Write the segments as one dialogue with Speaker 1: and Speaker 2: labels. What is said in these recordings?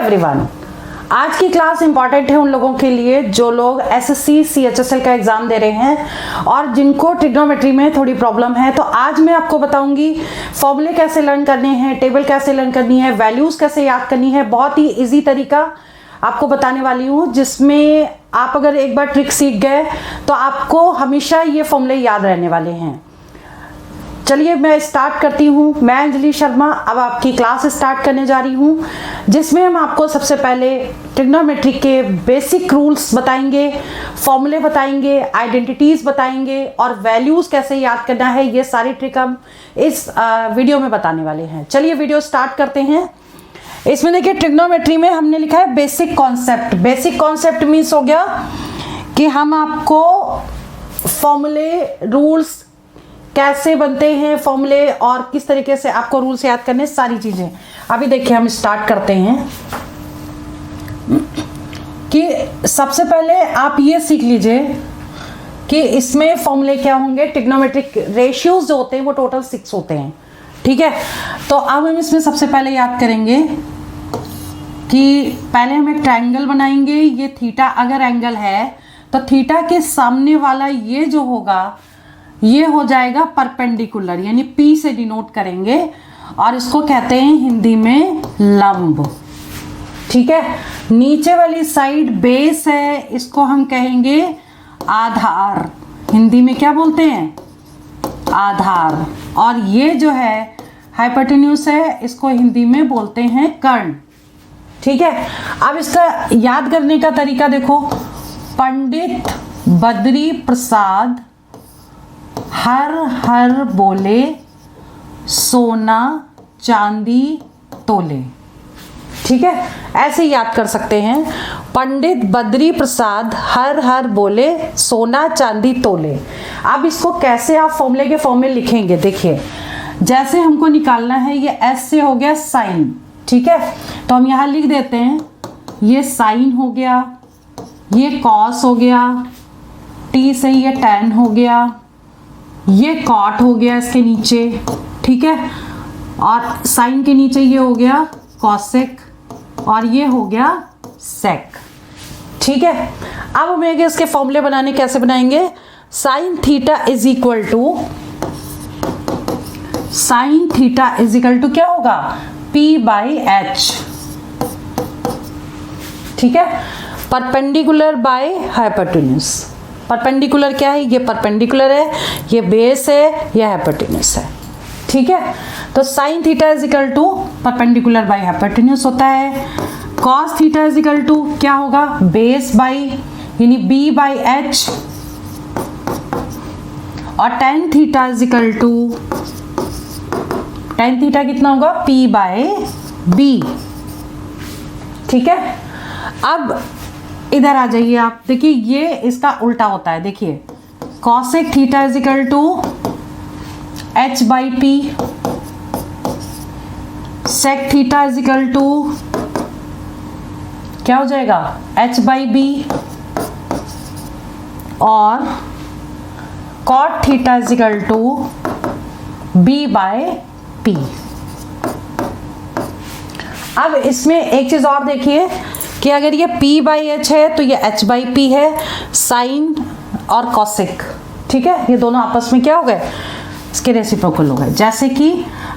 Speaker 1: Everyone, आज की class important है उन लोगों के लिए जो लोग एसएससी सीएचएसएल का एग्जाम दे रहे हैं और जिनको ट्रिग्नोमेट्री में थोड़ी प्रॉब्लम है। तो आज मैं आपको बताऊंगी फॉर्मूले कैसे लर्न करने हैं, टेबल कैसे लर्न करनी है, वैल्यूज कैसे याद करनी है। बहुत ही इजी तरीका आपको बताने वाली हूँ जिसमें आप अगर एक बार ट्रिक सीख गए तो आपको हमेशा ये फॉर्मूले याद रहने वाले हैं। चलिए मैं स्टार्ट करती हूँ। मैं अंजलि शर्मा अब आपकी क्लास स्टार्ट करने जा रही हूँ जिसमें हम आपको सबसे पहले ट्रिग्नोमेट्री के बेसिक रूल्स बताएंगे, फॉर्मूले बताएंगे, आइडेंटिटीज बताएंगे और वैल्यूज कैसे याद करना है। ये सारी ट्रिक हम इस वीडियो में बताने वाले हैं। चलिए वीडियो स्टार्ट करते हैं। इसमें देखिए ट्रिग्नोमेट्री में हमने लिखा है basic concept. Basic concept means हो गया कि हम आपको फॉर्मूले, रूल्स कैसे बनते हैं फॉर्मूले और किस तरीके से आपको रूल्स याद करने, सारी चीजें। अभी देखिए हम स्टार्ट करते हैं कि सबसे पहले आप ये सीख लीजिए कि इसमें फॉर्मूले क्या होंगे। ट्रिग्नोमेट्रिक रेशियोज जो होते हैं वो टोटल 6 होते हैं, ठीक है। तो अब हम इसमें सबसे पहले याद करेंगे कि पहले हम एक ट्रायंगल बनाएंगे। ये थीटा अगर एंगल है तो थीटा के सामने वाला ये जो होगा ये हो जाएगा परपेंडिकुलर, यानी P से डिनोट करेंगे और इसको कहते हैं हिंदी में लंब, ठीक है। नीचे वाली साइड बेस है, इसको हम कहेंगे आधार। हिंदी में क्या बोलते हैं? आधार। और ये जो है हाइपोटेन्यूज है, इसको हिंदी में बोलते हैं कर्ण, ठीक है। अब इसका याद करने का तरीका देखो। पंडित बद्री प्रसाद हर हर बोले सोना चांदी तोले, ठीक है। ऐसे याद कर सकते हैं। पंडित बद्री प्रसाद हर हर बोले सोना चांदी तोले। अब इसको कैसे आप फॉर्मूले के फॉर्म में लिखेंगे, देखिए। जैसे हमको निकालना है, ये एस से हो गया साइन, ठीक है। तो हम यहां लिख देते हैं, ये साइन हो गया, ये कॉस हो गया, टी से ये टैन हो गया, ये कॉट हो गया इसके नीचे, ठीक है। और साइन के नीचे ये हो गया कॉसेक और ये हो गया सेक, ठीक है। अब हम इसके फॉर्मूले बनाने कैसे बनाएंगे। Sine theta is equal to, sine theta is equal to क्या होगा? P/H, ठीक है। Perpendicular by hypotenuse. परपेंडिकुलर क्या है? ये परपेंडिकुलर है, ये बेस है, ये हाइपोटेन्यूज है, ठीक है। तो sine theta is equal to perpendicular by hypotenuse होता है। Cos theta is equal to क्या होगा? बेस बाय, यानी B/H। और tan theta is equal to, tan theta कितना होगा? P/B, ठीक है। अब इधर आ जाइए आप, देखिए ये इसका उल्टा होता है। देखिए cosec theta is equal to H/P, sec theta is equal to क्या हो जाएगा? H/B, और cot theta is equal to B/P। अब इसमें एक चीज और देखिए कि अगर ये P/H है तो ये H/P है, साइन और कॉसेक, ठीक है। ये दोनों आपस में क्या हो गए? इसके रेसिप्रोकल हो गए। जैसे कि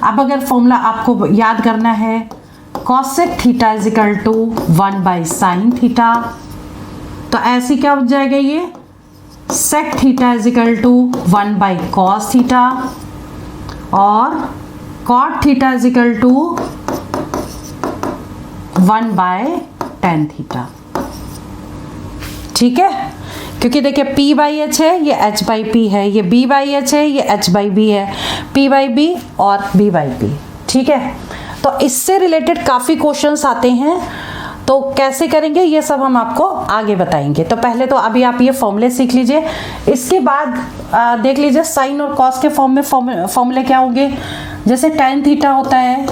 Speaker 1: अब अगर फॉर्मूला आपको याद करना है, cosec theta is equal to 1/sin theta, तो ऐसे क्या हो जाएगा? ये sec theta is equal to 1/cos theta और cot theta is equal to 1/tan theta, ठीक है। क्योंकि देखिए P/H है, ये H/P है, ये B/H है, ये H/B है, P/B और B/P, ठीक है। तो इससे रिलेटेड काफ़ी क्वेश्चंस आते हैं, तो कैसे करेंगे ये सब हम आपको आगे बताएंगे। तो पहले तो अभी आप ये फॉर्मूले सीख लीजिए। इसके बाद देख लीजिए साइन और कॉस के फॉर्म में फॉर्मूले क्या होंगे। जैसे tan थीटा होता है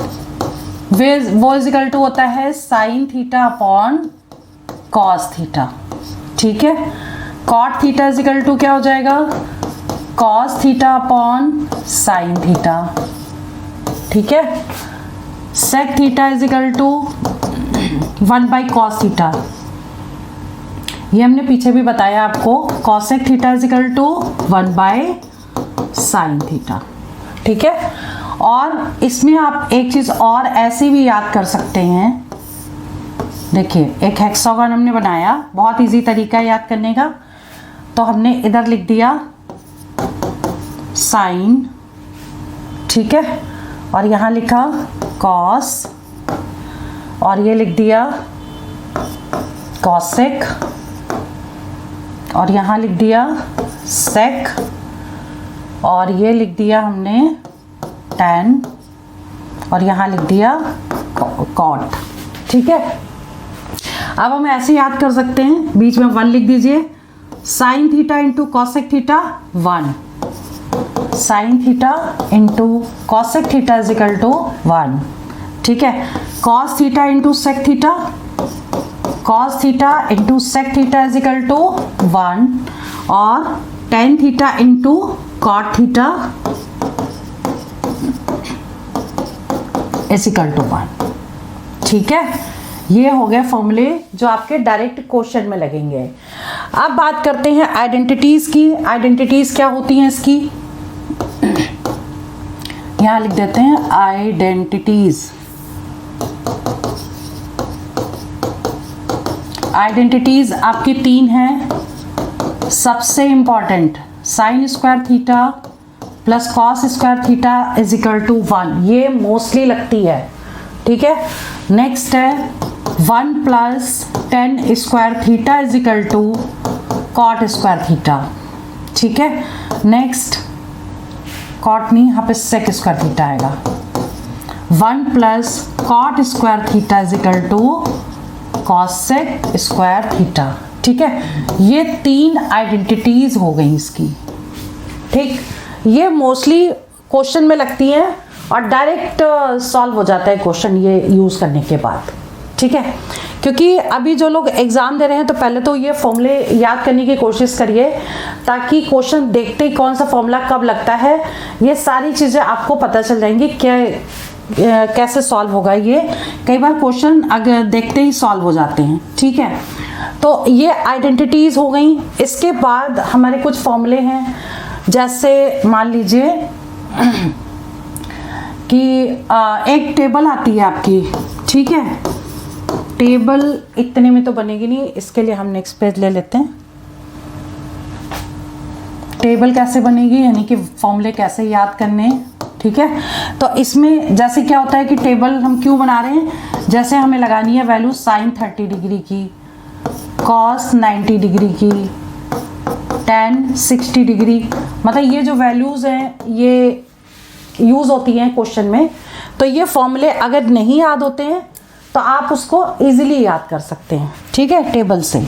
Speaker 1: वो इज इक्वल टू होता है sine theta upon cos theta, ठीक है। Cot theta is equal to क्या हो जाएगा? Cos theta upon sine theta, ठीक है। Sec theta is equal to 1 by cos theta, ये हमने पीछे भी बताया आपको, cosec theta is equal to 1 by sine theta. ठीक है, और इसमें आप एक चीज़ और ऐसी भी याद कर सकते हैं। देखिए, एक हेक्सागन हमने बनाया, बहुत इजी तरीका है याद करने का। तो हमने इधर लिख दिया साइन, ठीक है, और यहाँ लिखा कॉस, और ये लिख दिया कॉसेक, और यहाँ लिख दिया सेक, और ये लिख दिया हमने टैन, और यहाँ लिख दिया कॉट। ठीक है, अब हम ऐसे याद कर सकते हैं, बीच में 1 लिख दीजिए, sine theta into cosec theta 1, sine theta into cosec theta is equal to 1। ठीक है, cos theta into sec theta, cos theta into sec theta is equal to 1, और tan theta into cot theta is equal to 1। ठीक है, ये हो गए फॉर्मूले जो आपके डायरेक्ट क्वेश्चन में लगेंगे। अब बात करते हैं आइडेंटिटीज की। आइडेंटिटीज क्या होती हैं इसकी, यहां लिख देते हैं आइडेंटिटीज। आइडेंटिटीज आपकी 3 हैं। सबसे important, sine square theta plus cos square theta is equal to 1, ये मोस्टली लगती है। ठीक है, नेक्स्ट है 1 plus tan square theta is equal to cot square theta. ठीक है, नेक्स्ट कॉट नहीं, यहाँ पे सेक स्क्वायर थीटा आएगा। 1 plus cot square theta is equal to cosec square theta. ठीक है, ये 3 आइडेंटिटीज हो गई इसकी। ठीक, ये मोस्टली क्वेश्चन में लगती हैं और डायरेक्ट सॉल्व हो जाता है क्वेश्चन ये यूज़ करने के बाद। ठीक है, क्योंकि अभी जो लोग एग्ज़ाम दे रहे हैं तो पहले तो ये फॉर्मूले याद करने की कोशिश करिए, ताकि क्वेश्चन देखते ही कौन सा फॉर्मूला कब लगता है ये सारी चीज़ें आपको पता चल जाएंगी, क्या कैसे सॉल्व होगा। ये कई बार क्वेश्चन अगर देखते ही सॉल्व हो जाते हैं। ठीक है, तो ये आइडेंटिटीज़ हो गई। इसके बाद हमारे कुछ फॉर्मूले हैं, जैसे मान लीजिए कि एक टेबल आती है आपकी। ठीक है, टेबल इतने में तो बनेगी नहीं, इसके लिए हम नेक्स्ट पेज ले लेते हैं। टेबल कैसे बनेगी, यानी कि फॉर्मूले कैसे याद करने। ठीक है, तो इसमें जैसे क्या होता है कि टेबल हम क्यों बना रहे हैं, जैसे हमें लगानी है वैल्यू साइन 30 डिग्री की, कॉस 90 डिग्री की, टेन 60 डिग्री, मतलब ये जो वैल्यूज़ हैं ये यूज़ होती हैं क्वेश्चन में। तो ये फॉर्मूले अगर नहीं याद होते हैं तो आप उसको इजीली याद कर सकते हैं। ठीक है, टेबल से।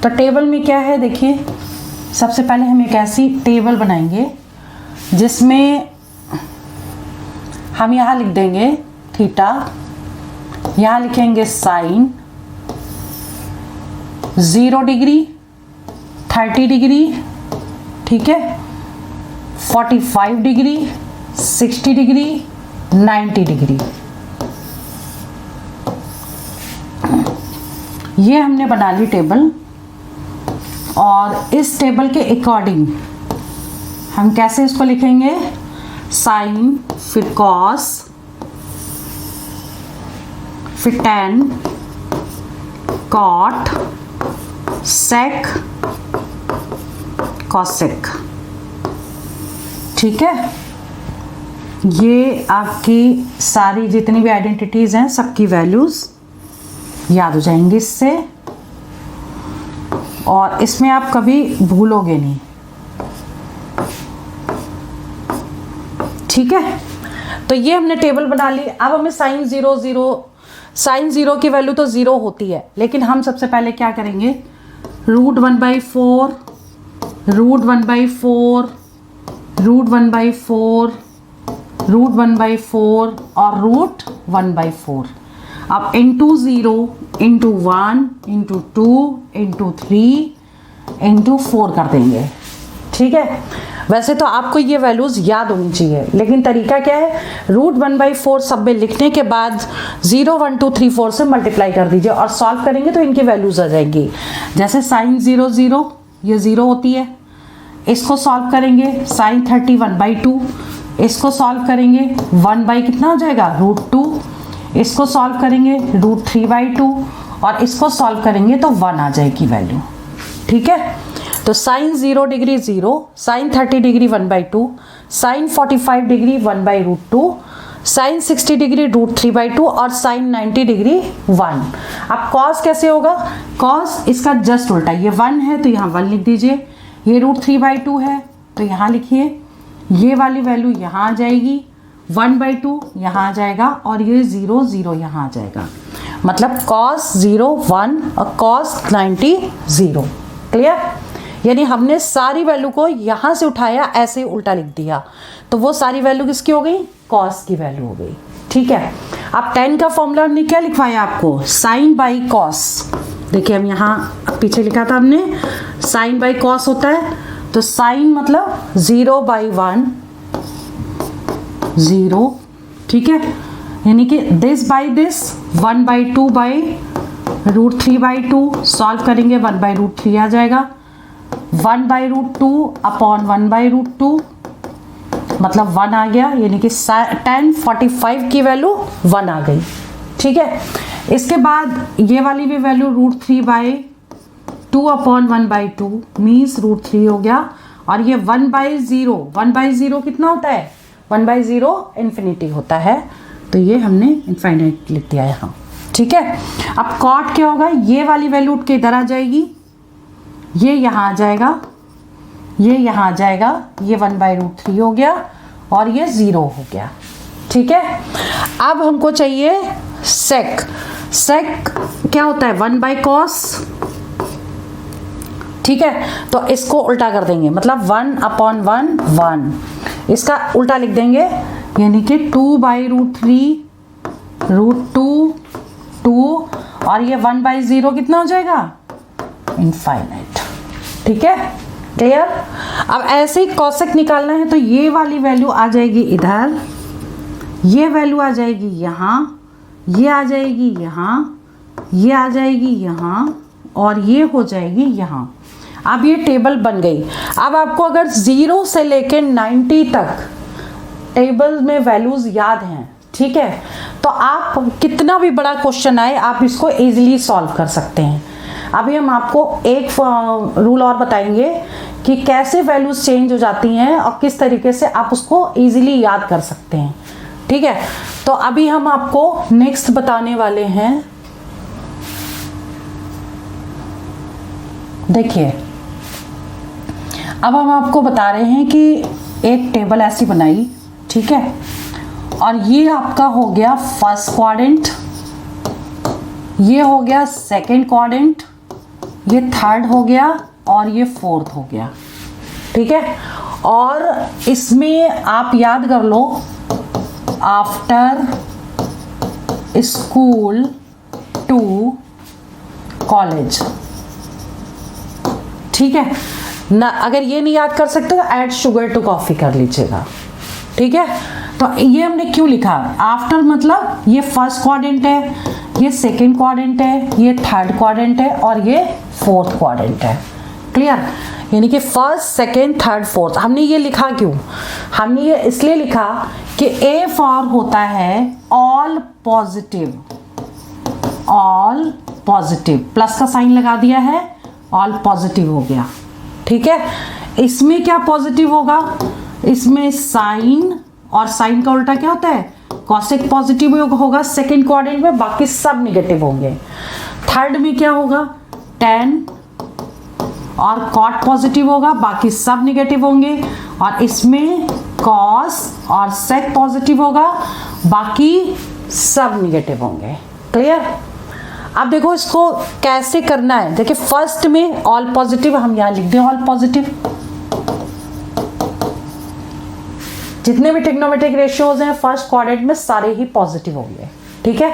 Speaker 1: तो टेबल में क्या है, देखिए, सबसे पहले हम एक ऐसी टेबल बनाएंगे जिसमें हम यहाँ लिख देंगे थीटा, यहाँ लिखेंगे साइन, 0 डिग्री, 30 डिग्री, ठीक है, 45 डिग्री, 60 डिग्री, 90 डिग्री। ये हमने बना ली टेबल, और इस टेबल के अकॉर्डिंग हम कैसे इसको लिखेंगे, साइन, फिर कॉस, फिर टेन, कॉट, सेक, कॉसेक। ठीक है, ये आपकी सारी जितनी भी आइडेंटिटीज़ हैं सबकी वैल्यूज़ याद हो जाएंगी इससे, और इसमें आप कभी भूलोगे नहीं। ठीक है, तो ये हमने टेबल बना ली। अब हमें साइन 0 की वैल्यू तो 0 होती है, लेकिन हम सबसे पहले क्या करेंगे, √1/4, √1/4, √1/4, √1/4 और √1/4। अब into 0, into 1, into 2, into 3, into 4 कर देंगे। ठीक है, वैसे तो आपको ये वैल्यूज़ याद होनी चाहिए, लेकिन तरीका क्या है, √1/4 सब में लिखने के बाद 0 1 2 3 4 से मल्टीप्लाई कर दीजिए और सॉल्व करेंगे तो इनकी वैल्यूज़ आ जाएंगी। जैसे sin 0 0 ये 0 होती है, इसको सॉल्व करेंगे sin 30 1/2, इसको सॉल्व करेंगे 1 कितना हो जाएगा √2, इसको सॉल्व करेंगे √3/2 और इसको सॉल्व करेंगे तो 1 आ जाएगी वैल्यू। ठीक है, तो sin 0 degree 0, sin 30 degree 1/2, sin 45 degree 1/√2, sin 60 degree √3/2 और sin 90 डिग्री 1। अब cos कैसे होगा, cos इसका जस्ट उल्टा, ये 1 है तो यहाँ 1 लिख दीजिए, ये √3/2 है तो यहाँ लिखिए, ये वाली वैल्यू यहाँ आ जाएगी, 1/2 यहाँ आ जाएगा और ये 0 0 यहाँ आ जाएगा, मतलब cos 0 1 और cos 90 0। क्लियर, यानी हमने सारी वैल्यू को यहाँ से उठाया, ऐसे ही उल्टा लिख दिया, तो वो सारी वैल्यू किसकी हो गई, cos की वैल्यू हो गई। ठीक है, अब tan का फॉर्मूला हमने क्या लिखवाया आपको, sin बाई cos। देखिए हम यहाँ पीछे लिखा था हमने sin बाई cos होता है, तो sin मतलब 0/1 0, ठीक है, यानी कि this by this 1/2 by √3/2, solve करेंगे 1/√3 आ जाएगा, 1/√2 अपॉन 1/√2 मतलब 1 आ गया, यानी कि tan 45 की वैल्यू 1 आ गई। ठीक है, इसके बाद ये वाली भी वैल्यू √3/2 अपॉन 1/2 मीन्स √3 हो गया, और ये 1/0 कितना होता है, 1/0 इन्फिनिटी होता है, तो ये हमने इनफाइनाइट लिख दिया यहाँ। ठीक है, अब cot क्या होगा, ये वाली वैल्यू उठ के इधर आ जाएगी, ये यहाँ आ जाएगा, ये यहाँ आ जाएगा, ये 1/√3 हो गया और ये 0 हो गया। ठीक है, अब हमको चाहिए sec। sec क्या होता है, 1/cos। ठीक है, तो इसको उल्टा कर देंगे, मतलब 1/1 1, इसका उल्टा लिख देंगे, यानी कि 2/√3 √2 2 और ये 1/0 कितना हो जाएगा, इनफाइनाइट। ठीक है, क्लियर। अब ऐसे ही कॉसेक निकालना है तो ये वाली वैल्यू आ जाएगी इधर, ये वैल्यू आ जाएगी यहाँ, ये आ जाएगी यहाँ, ये आ जाएगी यहाँ और ये हो जाएगी यहाँ। अब ये टेबल बन गई। अब आपको अगर 0 से लेकर 90 तक टेबल में वैल्यूज याद हैं, ठीक है, तो आप कितना भी बड़ा क्वेश्चन आए आप इसको इजीली सॉल्व कर सकते हैं। अभी हम आपको एक रूल और बताएंगे कि कैसे वैल्यूज चेंज हो जाती हैं और किस तरीके से आप उसको इजीली याद कर सकते हैं। ठीक है, तो अभी हम आपको नेक्स्ट बताने वाले हैं। देखिए, अब हम आपको बता रहे हैं कि एक टेबल ऐसी बनाई, ठीक है, और ये आपका हो गया फर्स्ट क्वाड्रेंट, ये हो गया सेकंड क्वाड्रेंट, ये थर्ड हो गया और ये फोर्थ हो गया। ठीक है, और इसमें आप याद कर लो, आफ्टर स्कूल टू कॉलेज। ठीक है ना, अगर ये नहीं याद कर सकते तो ऐड शुगर टू कॉफी कर लीजिएगा। ठीक है, तो ये हमने क्यों लिखा, आफ्टर मतलब ये फर्स्ट क्वाड्रेंट है, ये सेकंड क्वाड्रेंट है, ये थर्ड क्वाड्रेंट है और ये फोर्थ क्वाड्रेंट है। क्लियर, यानी कि फर्स्ट सेकंड थर्ड फोर्थ। हमने ये लिखा क्यों, हमने ये इसलिए लिखा कि ए फॉर होता है all positive, all positive, plus का साइन लगा दिया है, ऑल पॉजिटिव हो गया। ठीक है, इसमें क्या पॉजिटिव होगा, इसमें साइन, और साइन का उल्टा क्या होता है, कॉसेक पॉजिटिव होगा सेकंड क्वाड्रेंट में, बाकी सब निगेटिव होंगे। थर्ड में क्या होगा, tan और cot पॉजिटिव होगा, बाकी सब निगेटिव होंगे, और इसमें cos और sec पॉजिटिव होगा, बाकी सब निगेटिव होंगे। क्लियर। अब देखो इसको कैसे करना है। देखिए फर्स्ट में ऑल पॉजिटिव, हम यहाँ लिख दें ऑल पॉजिटिव। जितने भी ट्रिग्नोमेट्रिक रेशियोज हैं फर्स्ट क्वाड्रेंट में सारे ही पॉजिटिव होंगे। ठीक है,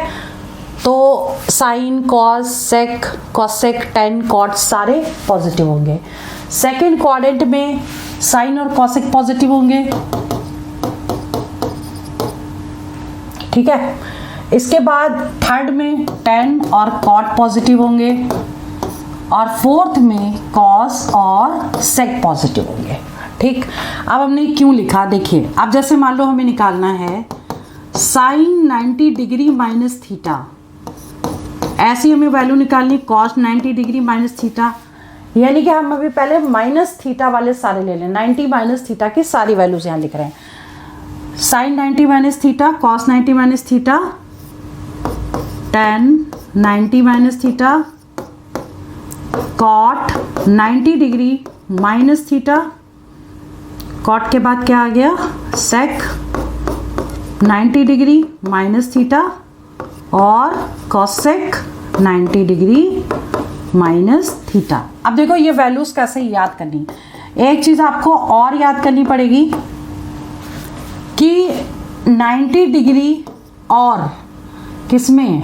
Speaker 1: तो साइन, कॉस, सेक, कॉसेक, tan, cot सारे पॉजिटिव होंगे। सेकंड क्वाड्रेंट में साइन और कॉसेक पॉजिटिव होंगे, ठीक है। इसके बाद थर्ड में टेन और कॉट पॉजिटिव होंगे और फोर्थ में कॉस और सेक पॉजिटिव होंगे, ठीक। अब हमने क्यों लिखा देखिए, अब जैसे मान लो हमें निकालना है साइन 90 डिग्री माइनस थीटा, ऐसी हमें वैल्यू निकालनी कॉस 90 डिग्री माइनस थीटा, यानी कि हम अभी पहले माइनस थीटा वाले सारे ले लें, 90 माइनस थीटा की सारी वैल्यूज यहाँ लिख रहे हैं। Sine 90 minus theta, cos 90 minus theta, tan 90 minus theta, cot 90 degree minus theta, cot के बाद क्या आ गया सेक 90 डिग्री माइनस थीटा और कॉसेक 90 डिग्री माइनस थीटा। अब देखो ये वैल्यूज कैसे याद करनी, एक चीज आपको और याद करनी पड़ेगी कि 90 डिग्री और किसमें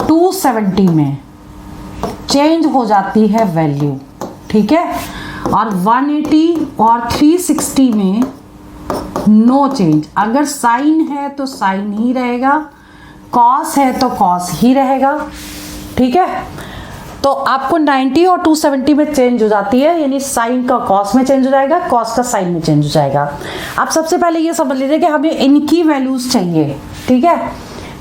Speaker 1: 270 में चेंज हो जाती है वैल्यू, ठीक है, और 180 और 360 में नो चेंज। अगर साइन है तो साइन ही रहेगा, कॉस है तो कॉस ही रहेगा, ठीक है। तो आपको 90 और 270 में चेंज हो जाती है, यानी साइन का कॉस में चेंज हो जाएगा, कॉस का साइन में चेंज हो जाएगा। अब सबसे पहले ये समझ लीजिए कि हमें इनकी वैल्यूज चाहिए, ठीक है।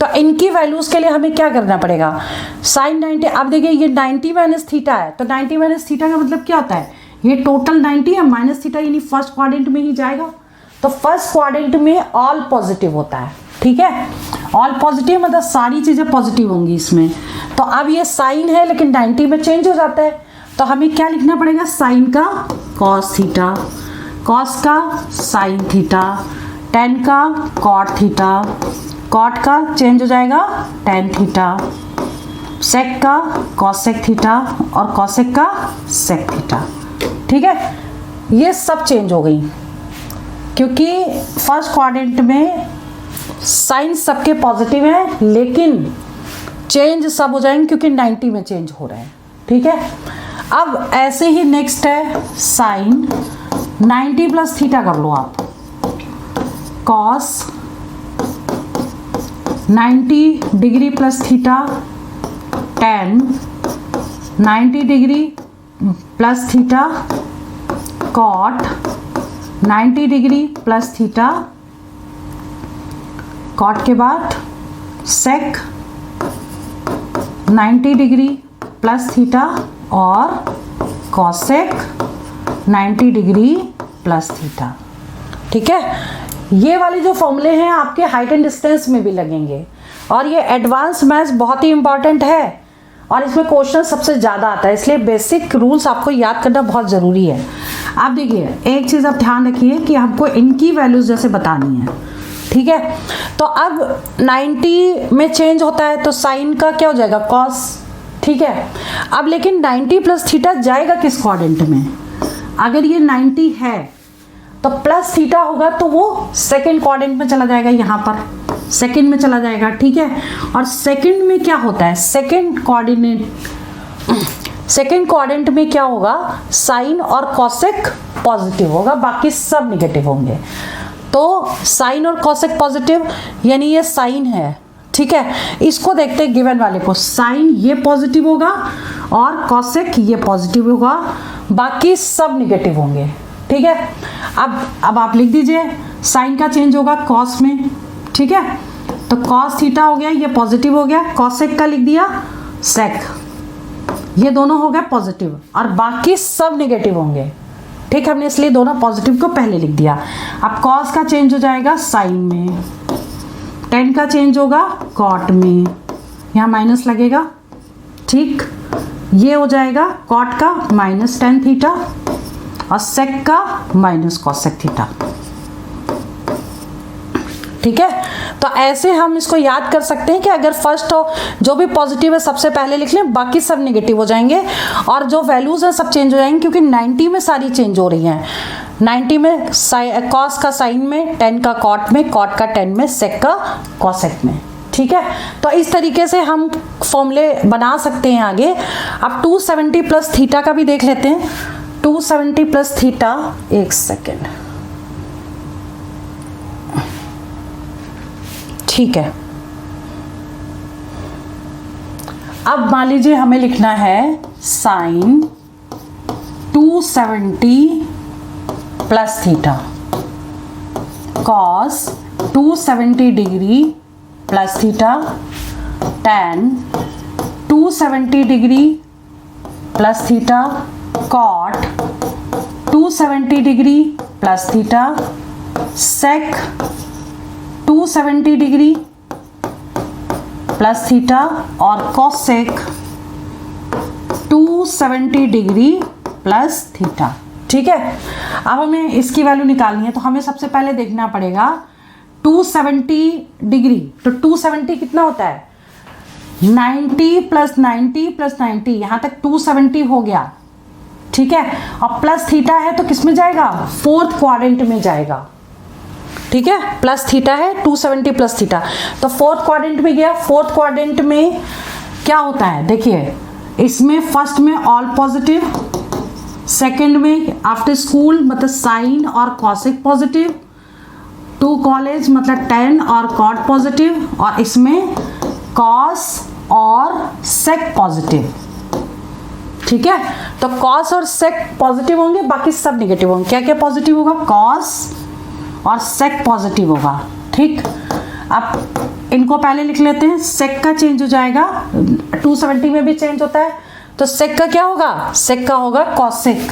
Speaker 1: तो इनकी वैल्यूज के लिए हमें क्या करना पड़ेगा, साइन 90, अब देखिए ये 90 माइनस थीटा है, तो 90 माइनस थीटा का मतलब क्या होता है, ये टोटल 90 है माइनस थीटा, यानी फर्स्ट क्वाड्रेंट में ही जाएगा। तो फर्स्ट क्वाड्रेंट में ऑल पॉजिटिव होता है, ठीक है, ऑल पॉजिटिव मतलब सारी चीजें पॉजिटिव होंगी इसमें। तो अब ये साइन है लेकिन 90 में चेंज हो जाता है, तो हमें क्या लिखना पड़ेगा, साइन का कॉस थीटा, कॉस का साइन थीटा, टेन का कॉट थीटा, कॉट का चेंज हो जाएगा टेन थीटा, सेक का कॉसेक थीटा और कॉसेक का सेक थीटा, ठीक है। ये सब चेंज हो गई क्योंकि फर्स्ट क्वाड्रेंट में साइन सबके पॉजिटिव है लेकिन चेंज सब हो जाएंगे क्योंकि 90 में चेंज हो रहे हैं, ठीक है। अब ऐसे ही नेक्स्ट है साइन 90 प्लस थीटा कर लो आप, cos 90 degree plus theta, tan 90 degree plus theta, cot 90 degree plus theta, cot के बाद सेक 90 डिग्री प्लस थीटा और कॉसेक 90 डिग्री प्लस थीटा, ठीक है। ये वाले जो फॉर्मूले हैं आपके हाइट एंड डिस्टेंस में भी लगेंगे और ये एडवांस मैथ्स बहुत ही इंपॉर्टेंट है और इसमें क्वेश्चन सबसे ज़्यादा आता है, इसलिए बेसिक रूल्स आपको याद करना बहुत ज़रूरी है। आप देखिए एक चीज़ आप ध्यान रखिए कि हमको इनकी वैल्यूज जैसे बतानी है, ठीक है। तो अब 90 में चेंज होता है तो साइन का क्या हो जाएगा कॉस, ठीक है। अब लेकिन 90 प्लस थीटा जाएगा किस क्वाड्रेंट में, अगर ये 90 है तो प्लस थीटा होगा तो वो सेकेंड क्वाड्रेंट में चला जाएगा, यहाँ पर सेकेंड में चला जाएगा, ठीक है। और सेकेंड में क्या होता है, सेकेंड क्वाड्रेंट में क्या होगा, साइन और कॉसेक पॉजिटिव होगा, बाकी सब निगेटिव होंगे। तो साइन और कॉसेक पॉजिटिव यानी ये साइन है, ठीक है। इसको देखते हैं गिवन वाले को, साइन ये पॉजिटिव होगा और कॉसेक ये पॉजिटिव होगा, बाकी सब निगेटिव होंगे, ठीक है। अब आप लिख दीजिए साइन का चेंज होगा कॉस में, ठीक है। तो कॉस थीटा हो गया, ये पॉजिटिव हो गया, कॉसेक का लिख दिया सेक, ये दोनों हो गए पॉजिटिव और बाकी सब निगेटिव होंगे, ठीक। हमने इसलिए दोनों पॉजिटिव को पहले लिख दिया। अब कॉस का चेंज हो जाएगा साइन में, टेन का चेंज होगा कॉट में, यहाँ माइनस लगेगा, ठीक। ये हो जाएगा कॉट का माइनस टेन थीटा और सेक का माइनस कॉसेक थीटा, ठीक है। तो ऐसे हम इसको याद कर सकते हैं कि अगर फर्स्ट हो जो भी पॉजिटिव है सबसे पहले लिख लें, बाकी सब नेगेटिव हो जाएंगे और जो वैल्यूज हैं सब चेंज हो जाएंगे क्योंकि 90 में सारी चेंज हो रही हैं। 90 में कॉस का साइन में, 10 का कॉट में, कॉट का 10 में, सेक का कॉसेक में, ठीक है। तो इस तरीके से हम फॉर्मूले बना सकते हैं आगे। अब 270 प्लस थीटा का भी देख लेते हैं। 270 प्लस थीटा, एक सेकेंड, ठीक है। अब मान लीजिए हमें लिखना है sine 270 plus theta, cos 270 degree plus theta, tan 270 degree plus theta, cot 270 degree plus theta, sec 270 degree plus theta और कॉसेक 270 डिग्री प्लस थीटा, ठीक है। अब हमें इसकी वैल्यू निकालनी है, तो हमें सबसे पहले देखना पड़ेगा 270 डिग्री, तो 270 कितना होता है 90 प्लस 90 प्लस 90, यहां तक 270 हो गया, ठीक है। और प्लस थीटा है तो किस में जाएगा, फोर्थ क्वाड्रेंट में जाएगा, ठीक है। प्लस थीटा है 270 प्लस थीटा, तो फोर्थ क्वाड्रेंट में गया। फोर्थ क्वाड्रेंट में क्या होता है, देखिए इसमें फर्स्ट में ऑल पॉजिटिव, सेकंड में आफ्टर स्कूल मतलब साइन और कॉसेक पॉजिटिव, टू कॉलेज मतलब tan और कॉट पॉजिटिव, और इसमें कॉस और सेक पॉजिटिव, ठीक है। तो कॉस और सेक पॉजिटिव होंगे, बाकी सब नेगेटिव होंगे। क्या क्या पॉजिटिव होगा, कॉस और सेक पॉजिटिव होगा, ठीक। अब इनको पहले लिख लेते हैं, सेक का चेंज हो जाएगा, 270 में भी चेंज होता है, तो सेक का क्या होगा, सेक का होगा कॉसेक,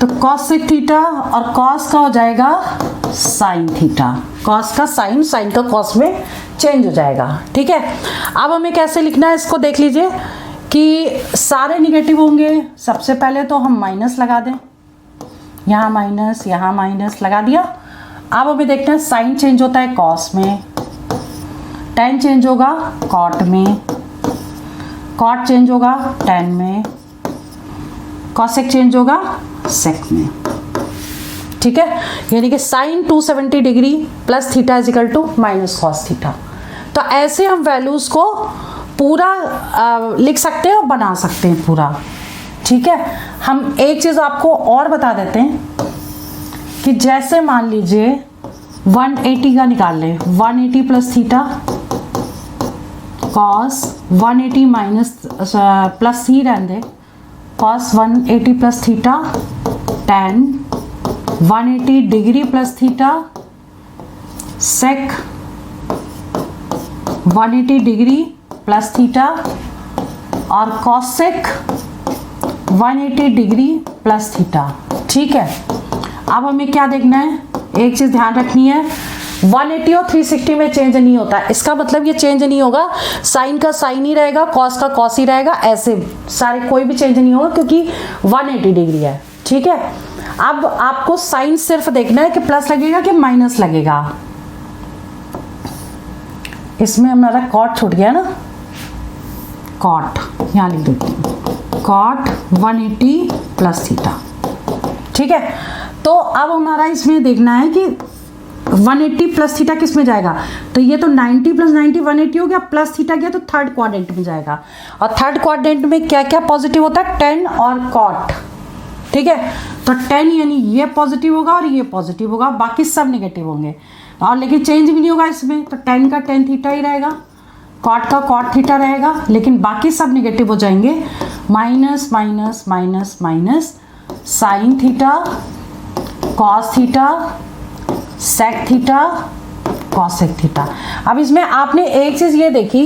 Speaker 1: तो कॉसेक थीटा, और कॉस का हो जाएगा साइन थीटा, कॉस का साइन, साइन का कॉस में चेंज हो जाएगा, ठीक है। अब हमें कैसे लिखना है इसको देख लीजिए कि सारे निगेटिव होंगे। सबसे पहले तो हम माइनस लगा दें, यहाँ माइनस लगा दिया। अब हमें देखना है साइन चेंज होता है कॉस में, tan चेंज होगा कॉट में, कॉट चेंज होगा tan में, कॉसेक चेंज होगा सेक में, ठीक है। यानी कि sine 270 degree plus theta is equal to minus cos theta. तो ऐसे हम वैल्यूज को पूरा लिख सकते हैं और बना सकते हैं पूरा, ठीक है। हम एक चीज आपको और बता देते हैं कि जैसे मान लीजिए 180 का निकाल लें, 180 plus theta cos 180 minus plus ही रहने दे, cos 180 plus theta tan 180 degree plus theta sec 180 degree plus theta और कॉसेक 180 डिग्री प्लस थीटा, ठीक है। अब हमें क्या देखना है, एक चीज ध्यान रखनी है, 180 और 360 में चेंज नहीं होता, इसका मतलब ये चेंज नहीं होगा, साइन का साइन ही रहेगा, कॉस का कॉस ही रहेगा, ऐसे सारे कोई भी चेंज नहीं होगा क्योंकि 180 डिग्री है, ठीक है। अब आपको साइन सिर्फ देखना है कि प्लस लगेगा कि माइनस लगेगा। इसमें हमारा कॉट छूट गया ना, कॉट यहाँ लिख देती हूँ, कॉट 180 प्लस थीटा, ठीक है। तो अब हमारा इसमें देखना है कि 180 प्लस थीटा किस में जाएगा, तो ये तो 90 प्लस 90 180 हो गया, प्लस थीटा गया तो थर्ड क्वाड्रेंट में जाएगा, और थर्ड क्वाड्रेंट में क्या क्या पॉजिटिव होता है, tan और कॉट, ठीक है। तो tan यानी ये पॉजिटिव होगा और ये पॉजिटिव होगा, बाकी सब नेगेटिव होंगे, और लेकिन चेंज भी नहीं होगा इसमें, तो tan का tan थीटा ही रहेगा, कॉट का कॉट थीटा रहेगा, लेकिन बाकी सब नेगेटिव हो जाएंगे, minus minus minus minus sine theta cos theta sec theta cosec theta. अब इसमें आपने एक चीज ये देखी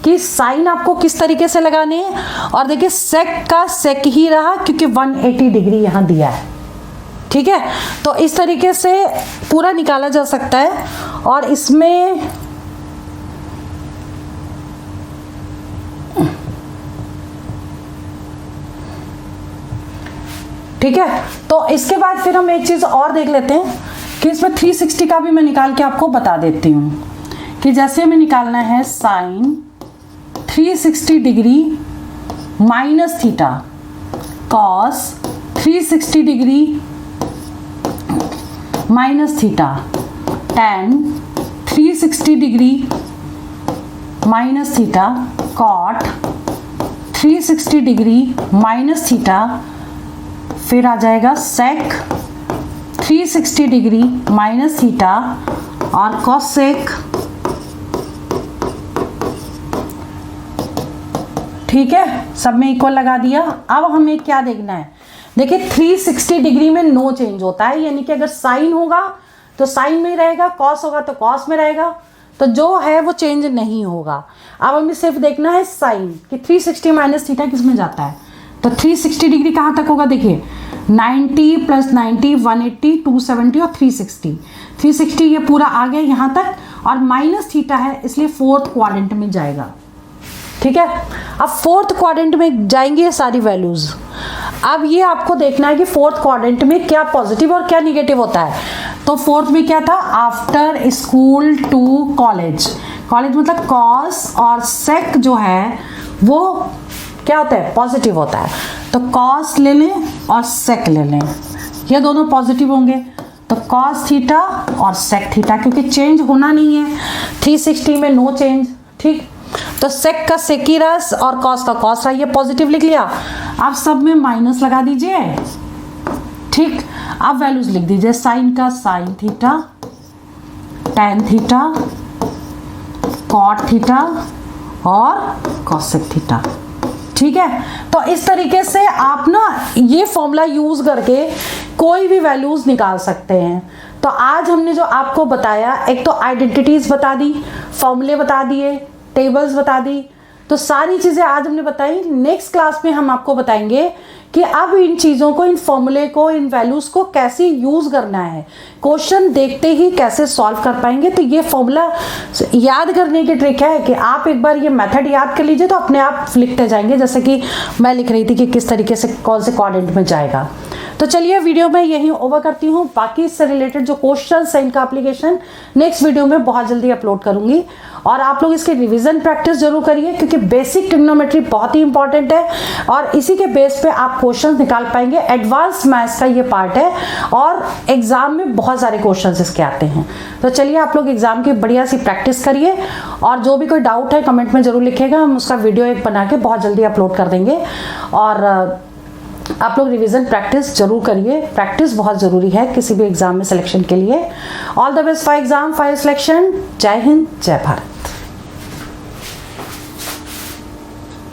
Speaker 1: कि साइन आपको किस तरीके से लगाने हैं, और देखिए सेक का सेक ही रहा क्योंकि 180 डिग्री यहाँ दिया है, ठीक है। तो इस तरीके से पूरा निकाला जा सकता है, और इसमें ठीक है। तो इसके बाद फिर हम एक चीज और देख लेते हैं कि इसमें 360 का भी मैं निकाल के आपको बता देती हूँ कि जैसे हमें निकालना है sine 360 degree minus theta cos 360 degree minus theta tan 360 degree minus theta cot 360 degree minus theta, फिर आ जाएगा सेक 360 डिग्री माइनस थीटा और कॉसेक, ठीक है, सब में इक्वल लगा दिया। अब हमें क्या देखना है, देखिए 360 डिग्री में नो चेंज होता है, यानी कि अगर साइन होगा तो साइन में ही रहेगा, कॉस होगा तो कॉस में रहेगा, तो जो है वो चेंज नहीं होगा। अब हमें सिर्फ देखना है साइन कि 360 माइनस थीटा किस में जाता है, तो 360 डिग्री कहाँ तक होगा, देखिए 90 + 90 180 270 और 360 ये पूरा आ गया यहाँ तक, और माइनस थीटा है इसलिए फोर्थ क्वाड्रेंट में जाएगा, ठीक है। अब फोर्थ क्वाड्रेंट में जाएंगे ये सारी वैल्यूज। अब ये आपको देखना है कि फोर्थ क्वाड्रेंट में क्या पॉजिटिव और क्या निगेटिव होता है। तो फोर्थ में क्या था, after school to college, college मतलब कॉस और सेक जो है वो क्या होता है, पॉजिटिव होता है, तो कॉस ले लें और सेक ले लें, ये दोनों पॉजिटिव होंगे, तो कॉस थीटा और सेक थीटा, क्योंकि चेंज होना नहीं है 360 में, नो चेंज, ठीक। तो सेक का सेकिरस और कॉस का कॉस रहा, ये पॉजिटिव लिख लिया। आप सब में माइनस लगा दीजिए, ठीक। अब वैल्यूज लिख दीजिए, साइन का sine theta, tan theta, cot theta और कॉसेक थीटा, ठीक है। तो इस तरीके से आप ना ये फॉर्मूला यूज करके कोई भी वैल्यूज निकाल सकते हैं। तो आज हमने जो आपको बताया, एक तो आइडेंटिटीज बता दी, फॉर्मूले बता दिए, टेबल्स बता दी, तो सारी चीजें आज हमने बताई। नेक्स्ट क्लास में हम आपको बताएंगे कि अब इन चीजों को, इन फॉर्मूले को, इन वैल्यूज को कैसे यूज करना है, क्वेश्चन देखते ही कैसे सॉल्व कर पाएंगे। तो ये फॉर्मूला याद करने की ट्रिक है कि आप एक बार ये मेथड याद कर लीजिए तो अपने आप लिखते जाएंगे, जैसे कि मैं लिख रही थी कि किस तरीके से कौन से क्वाड्रेंट में जाएगा। तो चलिए वीडियो में यहीं ओवर करती हूँ, बाकी इससे रिलेटेड जो क्वेश्चंस है इनका एप्लीकेशन नेक्स्ट वीडियो में बहुत जल्दी अपलोड करूंगी। और आप लोग इसके रिवीजन प्रैक्टिस जरूर करिए, क्योंकि बेसिक ट्रिग्नोमेट्री बहुत ही इंपॉर्टेंट है और इसी के बेस पे आप क्वेश्चंस निकाल पाएंगे। एडवांस मैथ्स का ये पार्ट है और एग्जाम में बहुत सारे क्वेश्चंस इसके आते हैं। तो चलिए आप लोग एग्जाम की बढ़िया सी प्रैक्टिस करिए, और जो भी कोई डाउट है कमेंट में जरूर लिखिएगा, हम उसका वीडियो एक बना के बहुत जल्दी अपलोड कर देंगे। और आप लोग रिवीजन प्रैक्टिस जरूर करिए, प्रैक्टिस बहुत जरूरी है किसी भी एग्जाम में सिलेक्शन के लिए। All the best for exam, for selection. जय हिंद, जय भारत।